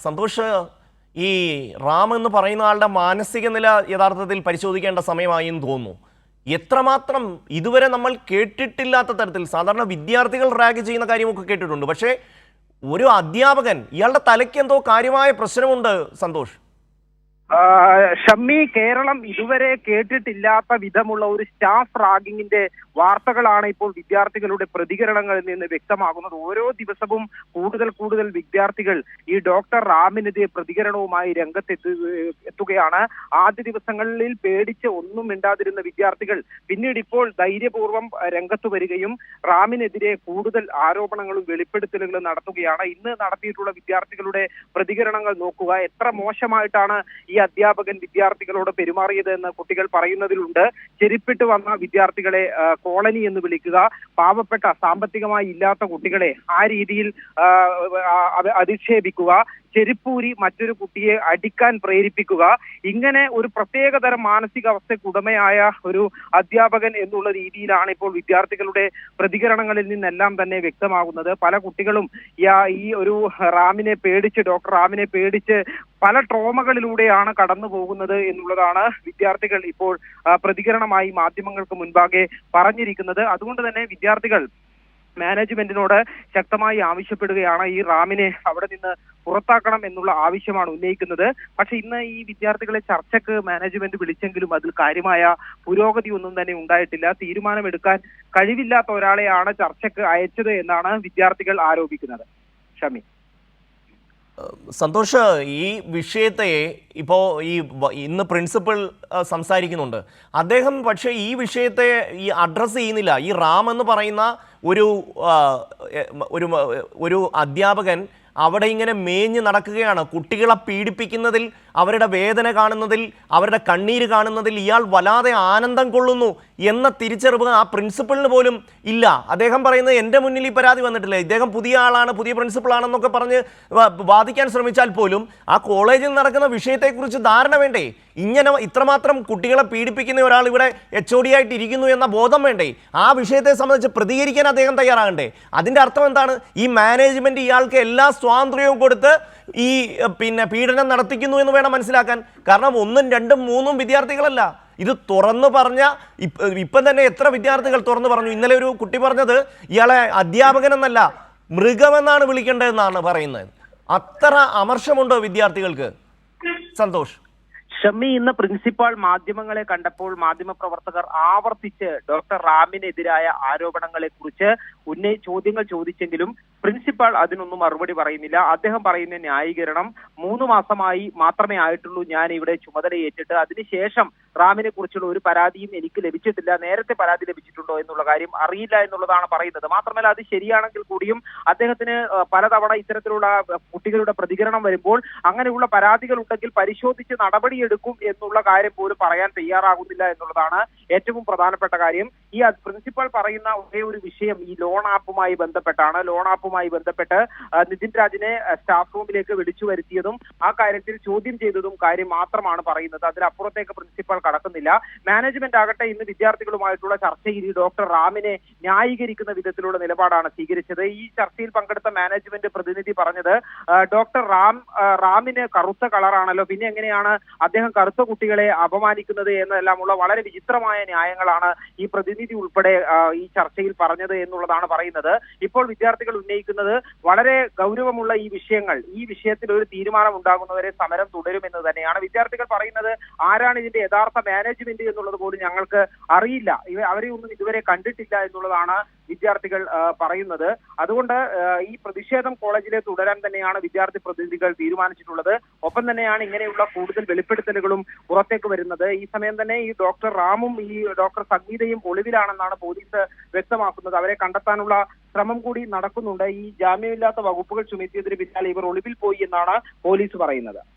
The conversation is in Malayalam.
സന്തോഷ്, ഈ റാം എന്ന് പറയുന്ന ആളുടെ മാനസിക നില യഥാർത്ഥത്തിൽ പരിശോധിക്കേണ്ട സമയമായി എന്ന് തോന്നുന്നു. എത്രമാത്രം ഇതുവരെ നമ്മൾ കേട്ടിട്ടില്ലാത്ത തരത്തിൽ സാധാരണ വിദ്യാർത്ഥികൾ റാഗ് ചെയ്യുന്ന കാര്യമൊക്കെ കേട്ടിട്ടുണ്ട്. പക്ഷേ ഒരു അധ്യാപകൻ, ഇയാളുടെ തലയ്ക്ക് എന്തോ കാര്യമായ പ്രശ്നമുണ്ട് സന്തോഷ്. ഷമ്മി, കേരളം ഇതുവരെ കേട്ടിട്ടില്ലാത്ത വിധമുള്ള ഒരു സ്റ്റാഫ് റാഗിങ്ങിന്റെ വാർത്തകളാണ് ഇപ്പോൾ വിദ്യാർത്ഥികളുടെ പ്രതികരണങ്ങളിൽ നിന്ന് വ്യക്തമാകുന്നത്. ഓരോ ദിവസവും കൂടുതൽ വിദ്യാർത്ഥികൾ ഈ ഡോക്ടർ റാമിനെതിരെ പ്രതികരണവുമായി എത്തുകയാണ്. ആദ്യ ദിവസങ്ങളിൽ പേടിച്ച് ഒന്നും മിണ്ടാതിരുന്ന വിദ്യാർത്ഥികൾ പിന്നീട് ഇപ്പോൾ ധൈര്യപൂർവ്വം രംഗത്ത് വരികയും റാമിനെതിരെ കൂടുതൽ ആരോപണങ്ങളും വെളിപ്പെടുത്തലുകളും നടത്തുകയാണ്. ഇന്ന് നടത്തിയിട്ടുള്ള വിദ്യാർത്ഥികളുടെ പ്രതികരണങ്ങൾ നോക്കുക. എത്ര മോശമായിട്ടാണ് ഈ അധ്യാപകൻ വിദ്യാർത്ഥികളോട് പെരുമാറിയത് എന്ന് കുട്ടികൾ പറയുന്നതിലുണ്ട്. ചെരുപ്പിട്ട് വന്ന വിദ്യാർത്ഥികളെ കോളനി എന്ന് വിളിക്കുക, പാവപ്പെട്ട സാമ്പത്തികമായി ഇല്ലാത്ത കുട്ടികളെ ആ രീതിയിൽ അധിക്ഷേപിക്കുക, ചെരുപ്പൂരി മറ്റൊരു കുട്ടിയെ അടിക്കാൻ പ്രേരിപ്പിക്കുക, ഇങ്ങനെ ഒരു പ്രത്യേകതരം മാനസികാവസ്ഥയ്ക്ക് ഉടമയായ ഒരു അധ്യാപകൻ എന്നുള്ള രീതിയിലാണ് ഇപ്പോൾ വിദ്യാർത്ഥികളുടെ പ്രതികരണങ്ങളിൽ നിന്നെല്ലാം തന്നെ വ്യക്തമാകുന്നത്. പല കുട്ടികളും ഈ ഒരു ഡോക്ടർ റാമിനെ പേടിച്ച് പല ട്രോമകളിലൂടെയാണ് കടന്നു പോകുന്നത് എന്നുള്ളതാണ് വിദ്യാർത്ഥികൾ ഇപ്പോൾ പ്രതികരണമായി മാധ്യമങ്ങൾക്ക് മുൻപാകെ പറഞ്ഞിരിക്കുന്നത്. അതുകൊണ്ട് തന്നെ വിദ്യാർത്ഥികൾ മാനേജ്മെന്റിനോട് ശക്തമായി ആവശ്യപ്പെടുകയാണ്. ഈ റാമിനെ അവിടെ നിന്ന് പുറത്താക്കണം എന്നുള്ള ആവശ്യമാണ് ഉന്നയിക്കുന്നത്. പക്ഷെ ഇന്ന് ഈ വിദ്യാർത്ഥികളെ ചർച്ചയ്ക്ക് മാനേജ്മെന്റ് വിളിച്ചെങ്കിലും അതിൽ കാര്യമായ പുരോഗതി ഒന്നും തന്നെ ഉണ്ടായിട്ടില്ല. തീരുമാനമെടുക്കാൻ കഴിവില്ലാത്ത ഒരാളെയാണ് ചർച്ചയ്ക്ക് അയച്ചത് എന്നാണ് വിദ്യാർത്ഥികൾ ആരോപിക്കുന്നത്. ഷമി, സന്തോഷ്, ഈ വിഷയത്തെ ഇപ്പോൾ ഇന്ന് പ്രിൻസിപ്പൽ സംസാരിക്കുന്നുണ്ട്. അദ്ദേഹം പക്ഷേ ഈ വിഷയത്തെ അഡ്രസ്സ് ചെയ്യുന്നില്ല. ഈ റാം എന്ന് പറയുന്ന ഒരു അധ്യാപകൻ അവിടെ ഇങ്ങനെ മേഞ്ഞ് നടക്കുകയാണ്. കുട്ടികളെ പീഡിപ്പിക്കുന്നതിൽ, അവരുടെ വേദന കാണുന്നതിൽ, അവരുടെ കണ്ണീര് കാണുന്നതിൽ ഇയാൾ വല്ലാതെ ആനന്ദം കൊള്ളുന്നു എന്ന തിരിച്ചറിവ് ആ പ്രിൻസിപ്പളിന് പോലും ഇല്ല. അദ്ദേഹം പറയുന്നത് എൻ്റെ മുന്നിൽ ഈ പരാതി വന്നിട്ടില്ല, ഇദ്ദേഹം പുതിയ ആളാണ്, പുതിയ പ്രിൻസിപ്പളാണെന്നൊക്കെ പറഞ്ഞ് വാദിക്കാൻ ശ്രമിച്ചാൽ പോലും ആ കോളേജിൽ നടക്കുന്ന വിഷയത്തെക്കുറിച്ച് ധാരണ വേണ്ടേ? ഇത്രമാത്രം കുട്ടികളെ പീഡിപ്പിക്കുന്ന ഒരാൾ ഇവിടെ HOD ആയിട്ട് ഇരിക്കുന്നു എന്ന ബോധം വേണ്ടേ? ആ വിഷയത്തെ സംബന്ധിച്ച് പ്രതികരിക്കാൻ അദ്ദേഹം തയ്യാറാകണ്ടേ? അതിൻ്റെ അർത്ഥം എന്താണ്? ഈ മാനേജ്മെന്റ് ഇയാൾക്ക് എല്ലാ സ്വാതന്ത്ര്യവും കൊടുത്ത് ഈ പീഡനം നടത്തിക്കുന്നു എന്ന് വേണം മനസ്സിലാക്കാൻ. കാരണം 1, 2, 3 വിദ്യാർത്ഥികളല്ല, ഇത് തുറന്നു പറഞ്ഞ ഇപ്പം തന്നെ എത്ര വിദ്യാർത്ഥികൾ തുറന്നു പറഞ്ഞു. ഇന്നലെ ഒരു കുട്ടി പറഞ്ഞത് ഇയാളെ അധ്യാപകനെന്നല്ല മൃഗമെന്നാണ് വിളിക്കേണ്ടതെന്നാണ് പറയുന്നത്. അത്ര അമർഷമുണ്ടോ വിദ്യാർത്ഥികൾക്ക് സന്തോഷ്? ഷമ്മി, ഇന്ന് പ്രിൻസിപ്പാൾ മാധ്യമങ്ങളെ കണ്ടപ്പോൾ മാധ്യമപ്രവർത്തകർ ആവർത്തിച്ച് ഡോക്ടർ റാമിനെതിരായ ആരോപണങ്ങളെ കുറിച്ച് ചോദ്യങ്ങൾ ചോദിച്ചെങ്കിലും പ്രിൻസിപ്പാൾ അതിനൊന്നും മറുപടി പറയുന്നില്ല. അദ്ദേഹം പറയുന്ന ന്യായീകരണം 3 മാസമായി മാത്രമേ ആയിട്ടുള്ളൂ ഞാൻ ഇവിടെ ചുമതലയേറ്റിട്ട്, അതിനുശേഷം റാമിനെ കുറിച്ചുള്ള ഒരു പരാതിയും എനിക്ക് ലഭിച്ചിട്ടില്ല, നേരത്തെ പരാതി ലഭിച്ചിട്ടുണ്ടോ എന്നുള്ള കാര്യം അറിയില്ല എന്നുള്ളതാണ് പറയുന്നത്. മാത്രമല്ല, അത് ശരിയാണെങ്കിൽ കൂടിയും അദ്ദേഹത്തിന് പലതവണ ഇത്തരത്തിലുള്ള കുട്ടികളുടെ പ്രതികരണം വരുമ്പോൾ അങ്ങനെയുള്ള പരാതികൾ ഉണ്ടെങ്കിൽ പരിശോധിച്ച് നടപടിയെടുക്കും എന്നുള്ള കാര്യം പോലും പറയാൻ തയ്യാറാകുന്നില്ല എന്നുള്ളതാണ് ഏറ്റവും പ്രധാനപ്പെട്ട കാര്യം. ഈ പ്രിൻസിപ്പൽ പറയുന്ന ഒരേ ഒരു വിഷയം ഈ ലോൺ ആപ്പുമായി ബന്ധപ്പെട്ടാണ്. ലോൺ ആപ്പുമായി ബന്ധപ്പെട്ട് നിതിൻ രാജിനെ സ്റ്റാഫ് റൂമിലേക്ക് വിളിച്ചു വരുത്തിയതും ആ കാര്യത്തിൽ ചോദ്യം ചെയ്തതും കാര്യം മാത്രമാണ് പറയുന്നത്. അതിലപ്പുറത്തേക്ക് പ്രിൻസിപ്പൽ കടക്കുന്നില്ല. മാനേജ്മെന്റ് ആകട്ടെ ഇന്ന് വിദ്യാർത്ഥികളുമായിട്ടുള്ള ചർച്ചയിൽ ഈ ഡോക്ടർ റാമിനെ ന്യായീകരിക്കുന്ന വിധത്തിലുള്ള നിലപാടാണ് സ്വീകരിച്ചത്. ഈ ചർച്ചയിൽ പങ്കെടുത്ത മാനേജ്മെന്റ് പ്രതിനിധി പറഞ്ഞത്, ഡോക്ടർ റാമിന് കറുത്ത കളറാണല്ലോ, പിന്നെ എങ്ങനെയാണ് അദ്ദേഹം കറുത്ത കുട്ടികളെ അപമാനിക്കുന്നത് എന്നെല്ലാമുള്ള വളരെ വിചിത്രമായ ന്യായങ്ങളാണ് ഈ പ്രതിനിധി ഉൾപ്പെടെ ഈ ചർച്ചയിൽ പറഞ്ഞത് എന്നുള്ളതാണ് പറയുന്നത്. ഇപ്പോൾ വിദ്യാർത്ഥികൾ ഉന്നയിക്കുന്നത് വളരെ ഗൗരവമുള്ള ഈ വിഷയത്തിൽ ഒരു തീരുമാനം ഉണ്ടാകുന്നവരെ സമരം തുടരുമെന്ന് തന്നെയാണ്. വിദ്യാർത്ഥികൾ പറയുന്നത്, ആരാണ് ഇതിന്റെ യഥാർത്ഥ മാനേജ്മെന്റ് എന്നുള്ളത് പോലും ഞങ്ങൾക്ക് അറിയില്ല, അവരെ ഒന്നും ഇതുവരെ കണ്ടിട്ടില്ല എന്നുള്ളതാണ് വിദ്യാർത്ഥികൾ പറയുന്നത്. അതുകൊണ്ട് ഈ പ്രതിഷേധം കോളേജിലെ തുടരാൻ തന്നെയാണ് വിദ്യാർത്ഥി പ്രതിനിധികൾ തീരുമാനിച്ചിട്ടുള്ളത്. ഒപ്പം തന്നെയാണ് ഇങ്ങനെയുള്ള കൂടുതൽ വെളിപ്പെടുത്തലുകളും പുറത്തേക്ക് വരുന്നത്. ഈ സമയം തന്നെ ഈ ഡോക്ടർ റാമും ഈ ഡോക്ടർ സംഗീതയും ഒളിവിലാണെന്നാണ് പോലീസ് വ്യക്തമാക്കുന്നത്. അവരെ കണ്ടെത്താനുള്ള ശ്രമം കൂടി നടക്കുന്നുണ്ട്. ഈ ജാമ്യമില്ലാത്ത വകുപ്പുകൾ ചുമത്തിയതിന് പിന്നാലെ ഇവർ ഒളിവിൽ പോയി എന്നാണ് പോലീസ് പറയുന്നത്.